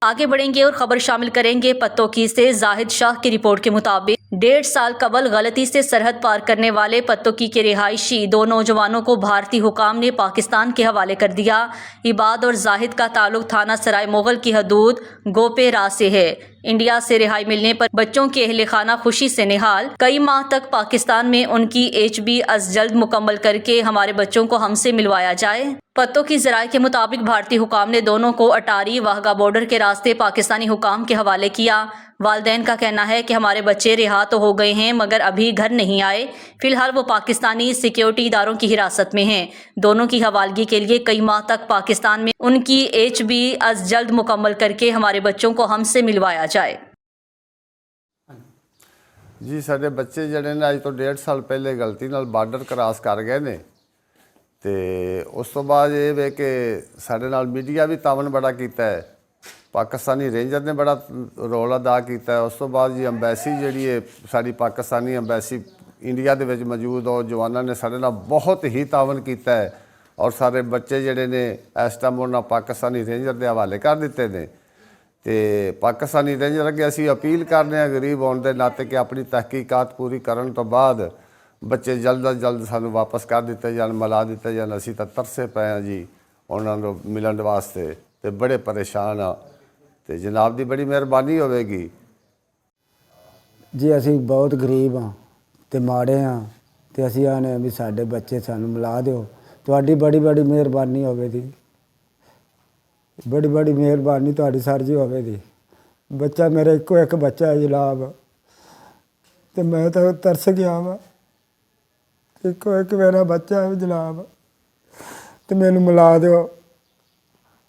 आगे बढ़ेंगे और खबर शामिल करेंगे पत्तोकी से। जाहिद शाह की रिपोर्ट के मुताबिक 1.5 साल कबल गलती से सरहद पार करने वाले पत्तोकी के रिहायशी 2 नौजवानों को भारतीय हुकाम ने पाकिस्तान के हवाले कर दिया। इबाद और जाहिद का ताल्लुक थाना सराय मोगल की हदूद गोपेरा से है। इंडिया से रिहाई मिलने पर बच्चों के अहले खाना खुशी से निहाल। कई माह तक पाकिस्तान में उनकी HB अज जल्द मुकम्मल करके हमारे बच्चों को हमसे मिलवाया जाए। पत्तों की ज़राए के मुताबिक भारतीय हुकाम ने दोनों को अटारी वाहगा बॉर्डर के रास्ते पाकिस्तानी हुकाम के हवाले किया। वालिदैन का कहना है कि हमारे बच्चे रिहा तो हो गए हैं मगर अभी घर नहीं आए। फिलहाल वो पाकिस्तानी सिक्योरिटी इदारों की हिरासत में हैं। दोनों की हवालगी के लिए कई माह तक पाकिस्तान में उनकी HB अज जल्द मुकम्मल करके हमारे बच्चों को हमसे मिलवाया जाए। जी साडे बच्चे जिहड़े ने अज तो 1.5 साल पहले गलती नाल बार्डर क्रॉस कर गए ने ते उस तो बाद ये वे कि साडे नाल मीडिया भी तावन बड़ा कीता है, पाकिस्तानी रेंजर ने बड़ा रोल अदा किया है। उस तो बाद जी अंबैसी जिहड़ी है साडी पाकिस्तानी अंबैसी इंडिया दे विच मौजूद और जवानों ने साडे नाल बहुत ही तावन किया है और सारे बच्चे जिहड़े ने इस टाइम उन्हां पाकिस्तानी रेंजर के हवाले कर दिते ने। तो पाकिस्तानी रेंजर अगे असी अपील करने गरीब होने के नाते कि अपनी तहकीकात पूरी करने तो बाद बच्चे जल्द अज जल्द सानू वापस कर दिते जान, मिला दिते जान। असी तो तरसे पे हैं जी उन्होंने मिलन वास्ते, तो बड़े परेशान हाँ। तो जनाब की बड़ी मेहरबानी होगी जी। असी बहुत गरीब हाँ तो माड़े हाँ, तो असी आने भी साढ़े बच्चे सानू मिला दो। तुहाडी बड़ी बड़ी मेहरबानी होगी, बड़ी बड़ी मेहरबानी तुहाडी सर जी होगी। बच्चा मेरा इको एक बच्चा है जनाब, तो मैं तो तरस गया वा। इको एक मेरा बच्चा है जनाब, तो मैनू मिला दो।